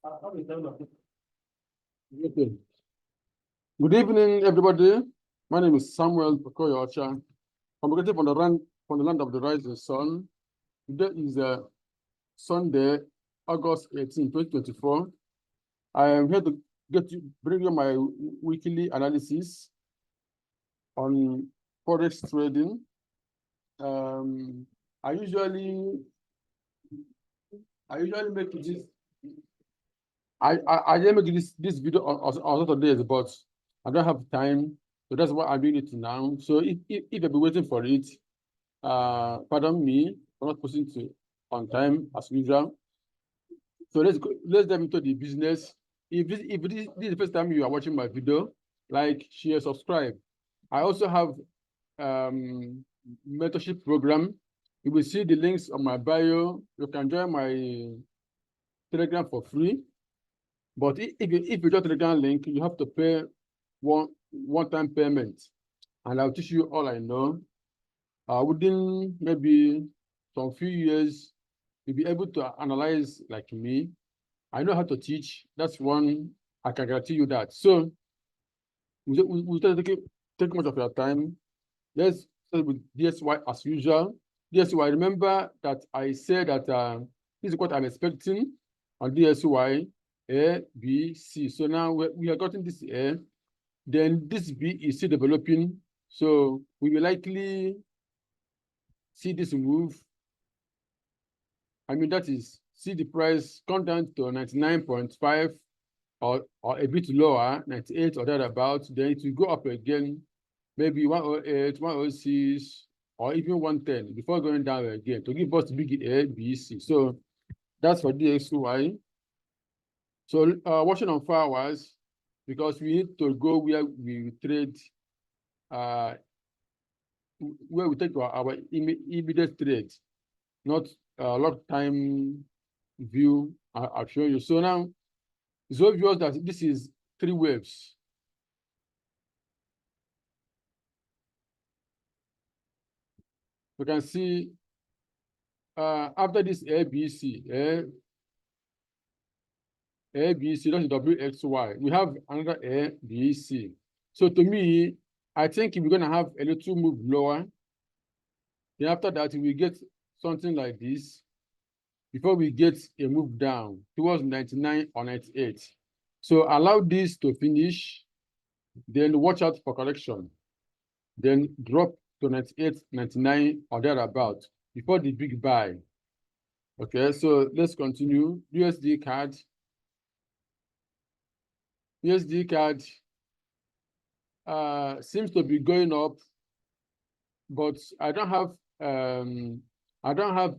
Okay. Good evening, everybody. My name is Samuel Okoyeocha. I'm located from the land of the rising sun. Today is Sunday, August 18, 2024. I am here to bring you my weekly analysis on forex trading. I usually make this. I didn't make this video on Saturdays, but I don't have time, so that's why I'm doing it now. So if you've been waiting for it, pardon me for not posting to on time as usual. So let's dive into the business. If this is the first time you are watching my video, like, share, subscribe. I also have mentorship program. You will see the links on my bio. You can join my Telegram for free. But if you join Telegram link, you have to pay one-time payment, and I'll teach you all I know. Within maybe some few years, you'll be able to analyze like me. I know how to teach. That's one, I can guarantee you that. So we take much of your time. Let's start with DSY as usual. DSY, remember that I said that this is what I'm expecting on DSY. A, B, C. So now we have gotten this A. Then this B is still developing. So we will likely see this move. I mean, that is, see the price come down to 99.5 or a bit lower, 98 or thereabouts. Then it will go up again, maybe 108, 106, or even 110 before going down again to give us big A, B, C. So that's for DXY. So watching on 4 hours, because we need to go where we trade, where we take our immediate trade, not a lot of time view I'll show you. So now it's obvious that this is 3 waves. You can see after this ABC, ABC, that's WXY. We have another ABC. So to me, I think we're going to have a little move lower. Then after that, we get something like this before we get a move down towards 99 or 98. So allow this to finish, then watch out for correction. Then drop to 98, 99 or thereabout before the big buy. Okay, so let's continue. USD card. USD card seems to be going up, but I don't have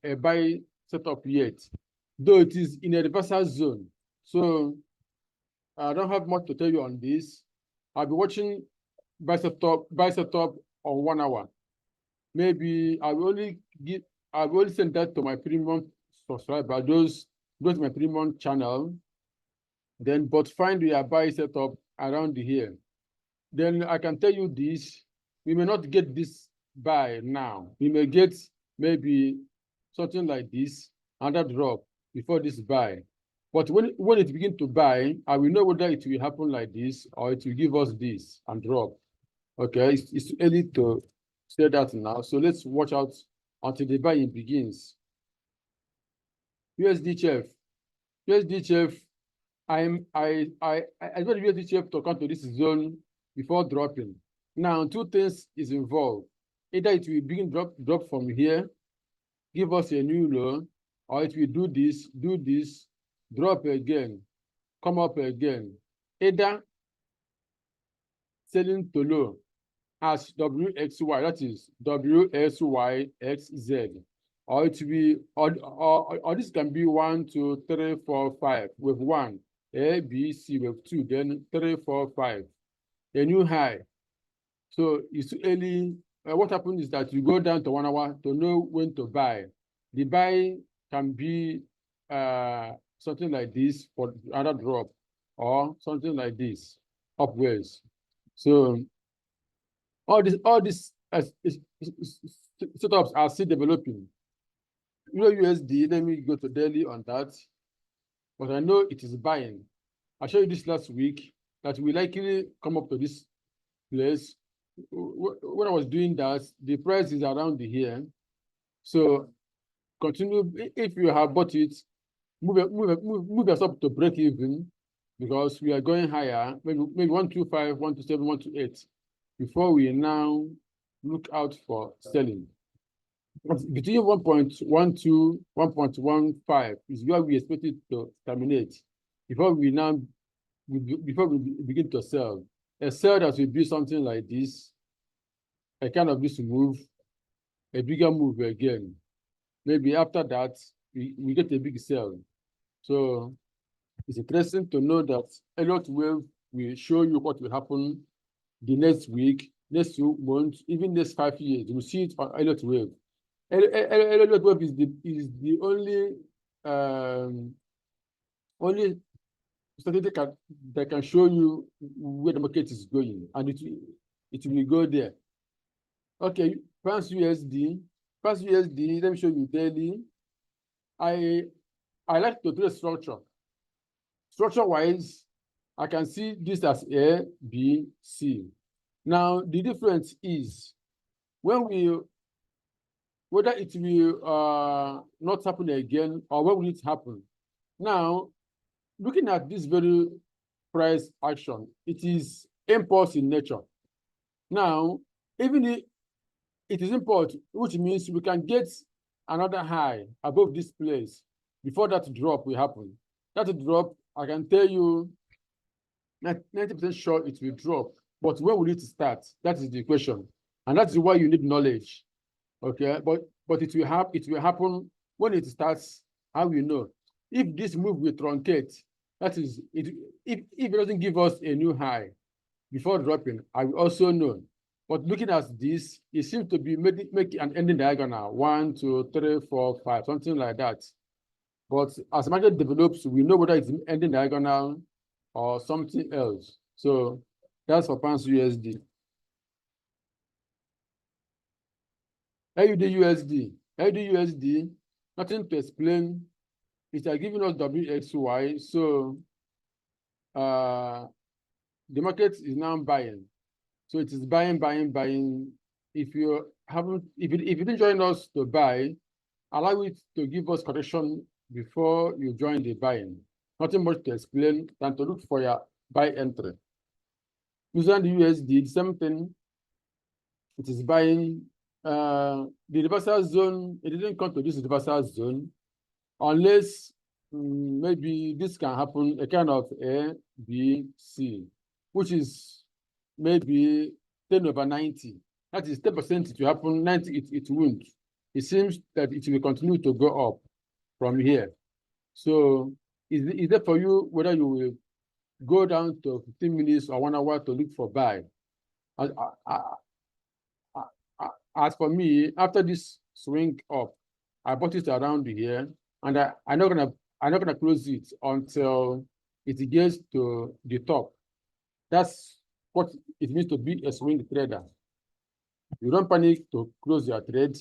a buy set up yet, though it is in a reversal zone. So I don't have much to tell you on this. I'll be watching buy setup on 1 hour. Maybe I will only send that to my premium subscriber, those my premium channel. Then, but find your buy setup around here. Then I can tell you this: we may not get this buy now. We may get maybe something like this, another drop before this buy. But when it begins to buy, I will know whether it will happen like this or it will give us this and drop. Okay, it's too early to say that now. So let's watch out until the buying begins. USD chef. USD chef. I expect USD chef to come to this zone before dropping. Now, 2 things is involved. Either it will begin drop from here, give us a new low, or it will do this, drop again, come up again. Either selling to low as WXY, that is WSYXZ, or it will be, or this can be 1, 2, 3, 4, 5 with 1, A, B, C with 2, then 3, 4, 5, a new high. So it's too early. What happens is that you go down to 1 hour to know when to buy. The buy can be something like this for another drop, or something like this upwards. So all these setups are still developing. USD, let me go to daily on that. but I know it is buying. I showed you this last week that we likely come up to this place. When I was doing that, the price is around here. So continue. If you have bought it, move us up to break even, because we are going higher, maybe 125, 127, 128, before we now look out for selling. Between 1.12, 1.15 is where we expect it to terminate before we begin to sell. A sell that will be something like this, a kind of this move, a bigger move again. Maybe after that, we get a big sell. So it's interesting to know that Elliott Wave will show you what will happen the next week, next 2 months, even next 5 years. You will see it on Elliott Wave. Elliott Wave is the only statistic that can show you where the market is going, and it will go there. Okay, pounds USD. Pounds USD, let me show you daily. I like to do a structure. Structure-wise, I can see this as A, B, C. Now, the difference is whether it will not happen again or when will it happen. Now, looking at this very price action, it is impulse in nature. Now, even if it is impulse, which means we can get another high above this place before that drop will happen. That drop, I can tell you 90% sure it will drop, but when will it start? That is the question. And that's why you need knowledge. Okay, but it will happen when it starts. How we know? If this move will truncate, that is it. If it doesn't give us a new high before dropping, I will also know. But looking at this, it seems to be making an ending diagonal 1, 2, 3, 4, 5, something like that. But as the market develops, we know whether it's ending diagonal or something else. So that's for pounds USD. AUD USD, nothing to explain. It's giving us WXY. So the market is now buying. So it is buying. If you didn't join us to buy, allow it to give us correction before you join the buying. Nothing much to explain than to look for your buy entry. Using the USD, the same thing. It is buying. The reversal zone, it didn't come to this reversal zone unless maybe this can happen, a kind of A, B, C, which is maybe 10/90. That is 10% it will happen, 90 it won't. It seems that it will continue to go up from here. So is that for you whether you will go down to 15 minutes or 1 hour to look for buy? As for me, after this swing up, I bought it around here, and I'm not gonna close it until it gets to the top. That's what it means to be a swing trader. You don't panic to close your trade.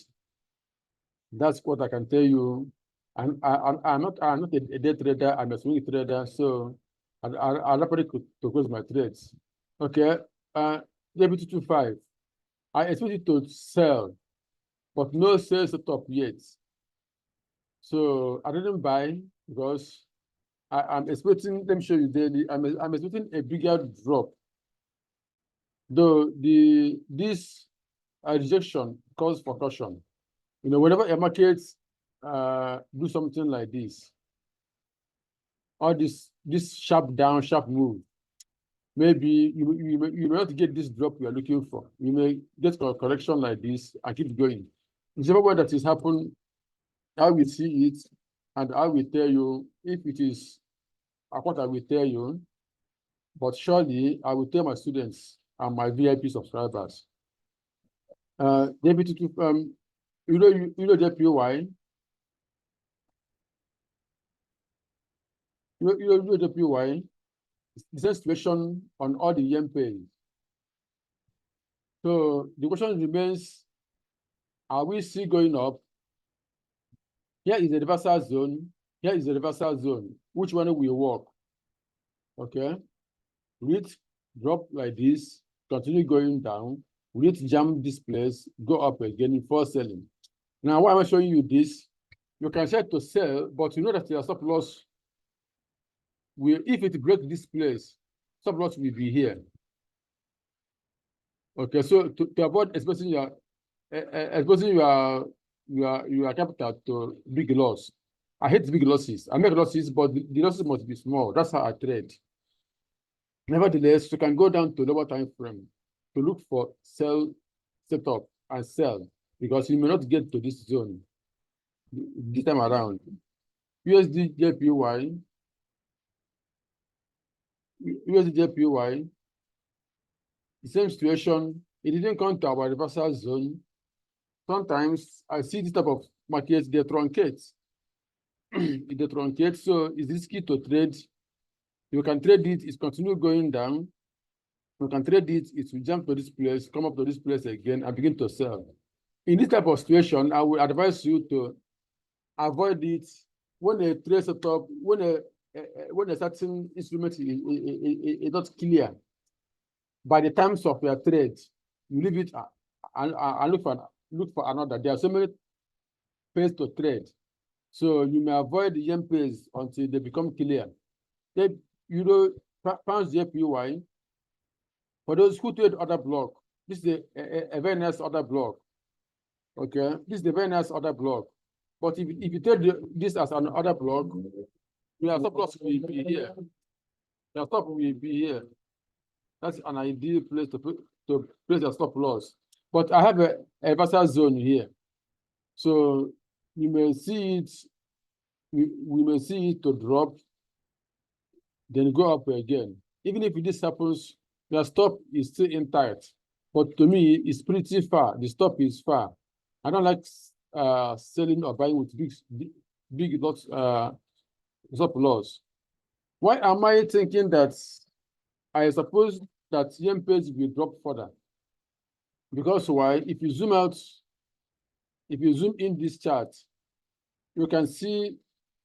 That's what I can tell you. I'm not a day trader. I'm a swing trader, so I'll not panic to close my trades. Okay, BT25. I expect it to sell, but no sales set up yet. So I didn't buy because I'm expecting, let me show you daily, I'm expecting a bigger drop. Though this rejection calls for caution. You know, whenever a market do something like this, or this sharp down, sharp move, maybe you may not get this drop you are looking for. You may get a correction like this and keep going. Whichever way that is happening, I will see it, and I will tell you if it is what I will tell you. But surely I will tell my students and my VIP subscribers. JPT2, you know JPY. You know JPY. The same situation on all the yen pays. So the question remains: are we still going up? Here is the reversal zone. Here is the reversal zone. which one will work. Okay, read drop like this, continue going down, read jump this place, go up again before selling. Now, why am I showing you this? You can try to sell, but you know that your stop loss will, if it breaks this place, stop loss will be here. Okay, so to avoid exposing your capital to big loss. I hate big losses. I make losses, but the losses must be small. That's how I trade. Nevertheless, you can go down to lower time frame to look for sell setup and sell, because you may not get to this zone this time around. USD JPY, the same situation. It didn't come to our reversal zone. Sometimes I see this type of markets, they truncate. They truncate, so it's risky to trade. You can trade it, it's continue going down. You can trade it, it will jump to this place, come up to this place again, and begin to sell. In this type of situation, I would advise you to avoid it when a trade setup, when a certain instrument is not clear. By the times of your trade, you leave it and look for another. There are so many pairs to trade, so you may avoid the yen pairs until they become clear. Then pounds JPY. For those who trade other block, this is a very nice other block. Okay, this is a very nice other block. But if you trade this as an other block, your stop loss will be here. Your stop will be here. That's an ideal place to place your stop loss. But I have a reversal zone here, so you may see it. We may see it to drop, then go up again. Even if this happens, your stop is still intact. But to me, it's pretty far. The stop is far. I don't like selling or buying with big lots stop loss. Why am I thinking that I suppose that yen pairs will drop further? Because why? If you zoom out, if you zoom in this chart, you can see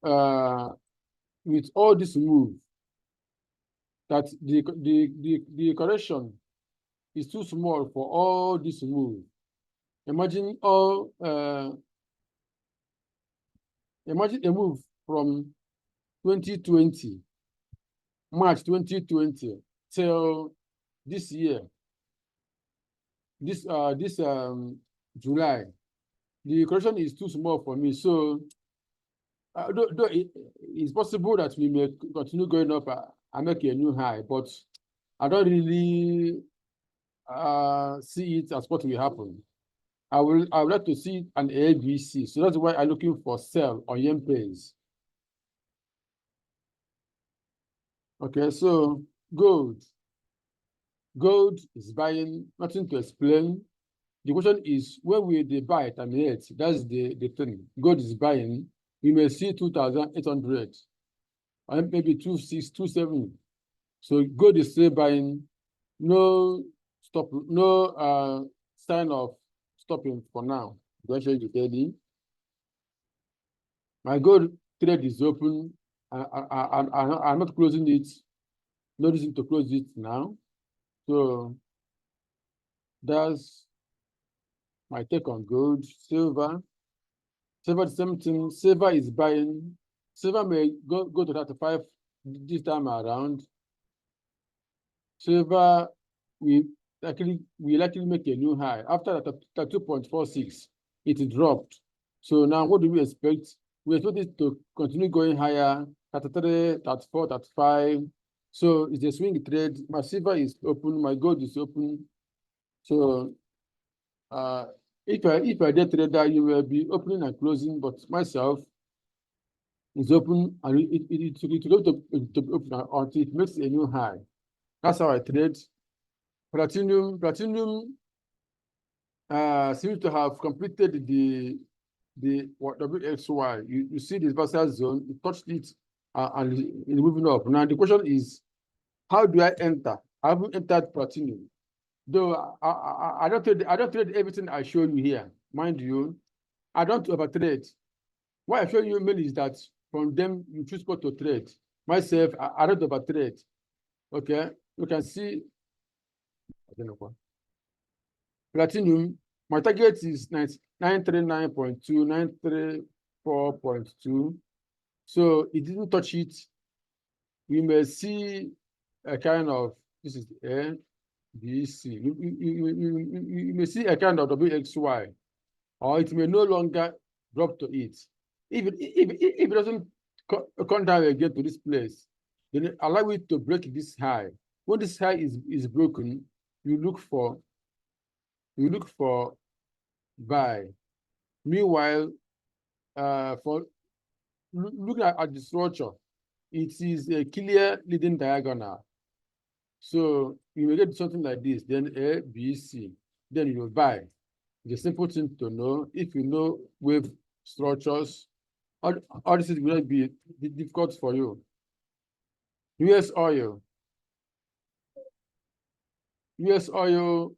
with all this move that the correction is too small for all this move. Imagine imagine a move from 2020, March 2020 till this year, this July. The correction is too small for me. So though it's possible that we may continue going up and make a new high, but I don't really see it as what will happen. I would like to see an ABC. So that's why I'm looking for sell on yen pairs. Okay, so gold. Gold is buying, nothing to explain. The question is, when will they buy terminate? That's the thing. Gold is buying. We may see 2,800, or maybe 2,600, 2,700. So gold is still buying. No stop, no sign of stopping for now. I'm going to show you the daily. My gold trade is open. I'm not closing it. No reason to close it now. So that's my take on gold. Silver. Silver, the same thing. Silver is buying. Silver may go to 35 this time around. Silver will likely make a new high. After that 2.46, it dropped. So now what do we expect? We expect it to continue going higher, 33, 34, 35. So it's a swing trade. My silver is open, my gold is open. So if I day trader, you will be opening and closing, but myself is open and it will go to open until it makes a new high. That's how I trade. Platinum seems to have completed the WXY. You see this reversal zone, you touched it and it's moving up. Now the question is, how do I enter? I haven't entered platinum. Though I don't trade everything I show you here. Mind you, I don't overtrade. What I show you mainly is that From them, you choose what to trade. Myself, I don't overtrade. Okay, you can see. I don't know what. Platinum, my target is 939.2, 934.2. So it didn't touch it. We may see a kind of, this is A, B, C. You may see a kind of WXY, or it may no longer drop to it. If it doesn't come down again to this place, then allow it to break this high. When this high is broken, you look for buy. Meanwhile, for looking at the structure, it is a clear leading diagonal. So you will get something like this, then A, B, C. Then you will buy. It's a simple thing to know. If you know wave structures, all this will not be difficult for you. US oil. US oil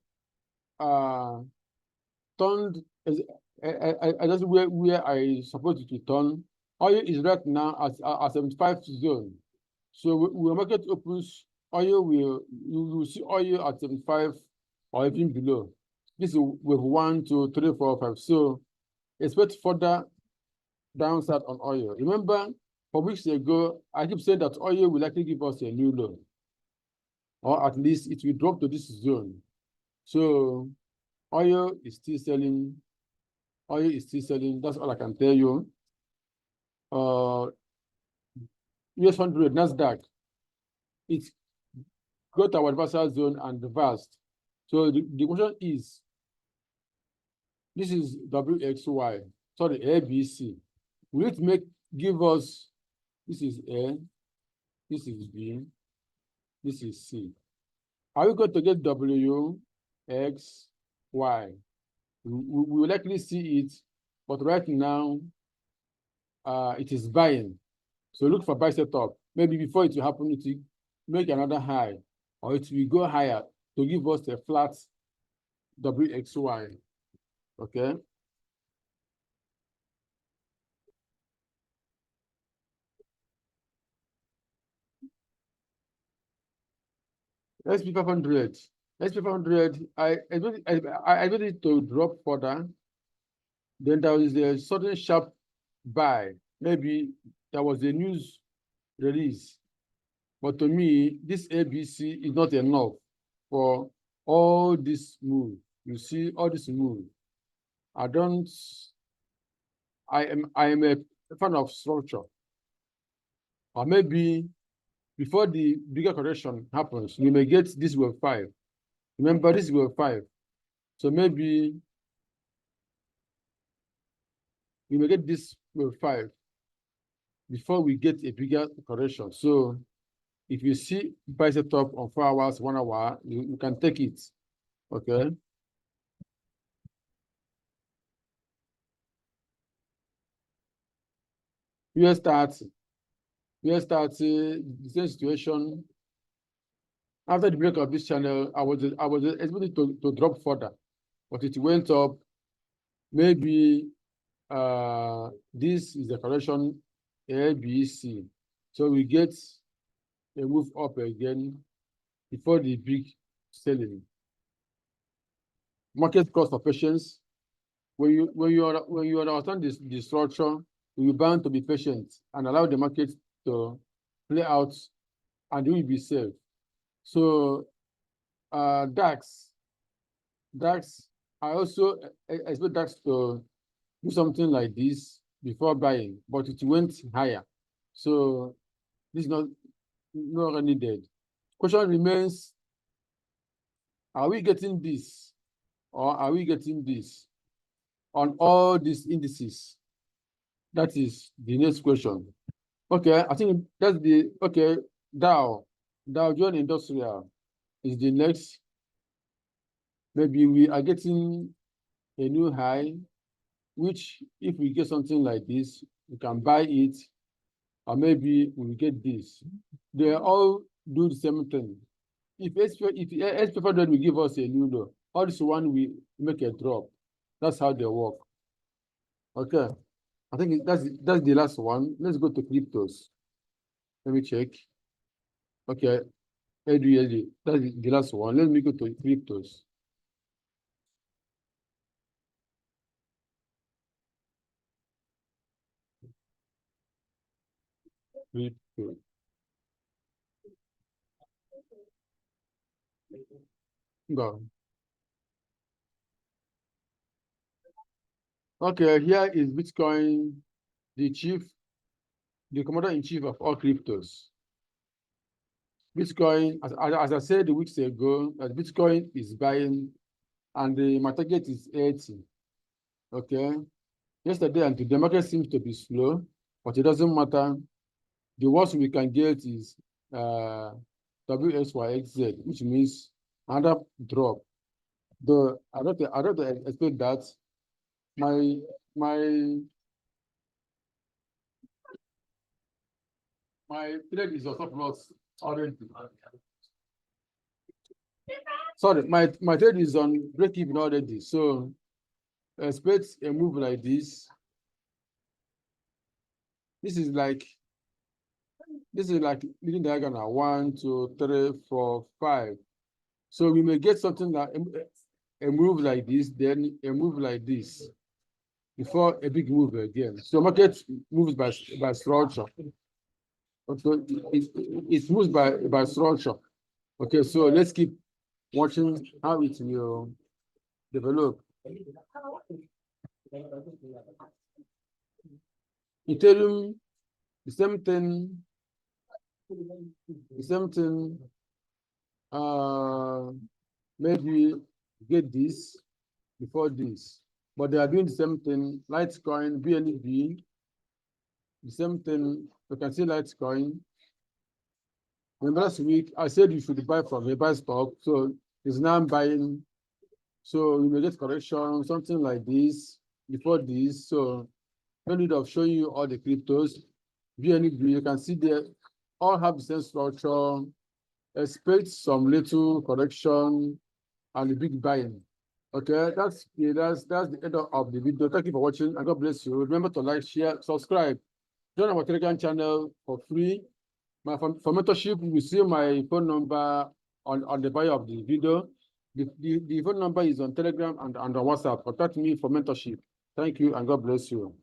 turned, I just where I supposed it to turn. Oil is right now at 75 zone. So when market opens, oil you will see oil at 75 or even below. This is with 1, 2, 3, 4, 5. So expect further downside on oil. Remember, 4 weeks ago, I keep saying that oil will likely give us a new low, or at least it will drop to this zone. So oil is still selling. Oil is still selling. That's all I can tell you. US 100 Nasdaq, it's got our adversarial zone and reversed. So the question is, this is WXY, sorry, ABC. Will it give us, this is A, this is B, this is C. Are we going to get W, X, Y? We will likely see it, but right now, it is buying. So look for buy setup. Maybe before it will happen, it will make another high, or it will go higher to give us a flat WXY. Okay. SP 500. SP 500, I expect it to drop further. Then there is a sudden sharp buy. Maybe there was a news release. But to me, this ABC is not enough for all this move. You see all this move. I am a fan of structure. Or maybe before the bigger correction happens, we may get this wave 5. Remember, this wave 5. So maybe we may get this wave 5 before we get a bigger correction. So if you see price setup on 4 hours, 1 hour, you can take it. Okay. US starts the same situation. After the break of this channel, I was expecting to drop further, but it went up. Maybe this is the correction A, B, C. So we get a move up again before the big selling. Market cost of patience. When you understand the structure, you're bound to be patient and allow the market to play out, and you will be safe. So DAX, I also expect DAX to do something like this before buying, but it went higher. So this is not really needed. Question remains, are we getting this or are we getting this on all these indices? That is the next question. Okay, I think that's the, okay, Dow Jones Industrial is the next. Maybe we are getting a new high, which if we get something like this, we can buy it, or maybe we will get this. They all do the same thing. If SP 500 will give us a new low, all this one will make a drop. That's how they work. Okay. I think that's the last one. Let's go to cryptos. Let me check. Okay, ADLD. That's the last one. Let me go to cryptos. Crypto. Go. Okay, here is Bitcoin, the commander-in-chief of all cryptos. Bitcoin, as I said weeks ago, that Bitcoin is buying and my target is 80. Okay. Yesterday and today, the market seems to be slow, but it doesn't matter. The worst we can get is WSYXZ, which means another drop. Though I don't expect that. My trade is also loss already. Sorry, my trade is on break even already. So expect a move like this. This is like leading diagonal 1, 2, 3, 4, 5. So we may get something like a move like this, then a move like this, before a big move again. So market moves by structure. Okay, it moves by structure. Okay, so let's keep watching how it will develop. Ethereum, the same thing. Maybe get this before this, but they are doing the same thing. Litecoin, BNB, the same thing. You can see Litecoin. Remember last week I said you should buy from a buy stock, so it's now buying. So you may get correction, something like this before this. So no need of showing you all the cryptos. BNB, you can see they all have the same structure. Expect some little correction and a big buying. Okay, that's the end of the video. Thank you for watching and God bless you. Remember to like, share, subscribe. Join our Telegram channel for free. For mentorship, you will see my phone number on the bio of the video. The phone number is on Telegram and on WhatsApp. Contact me for mentorship. Thank you and God bless you.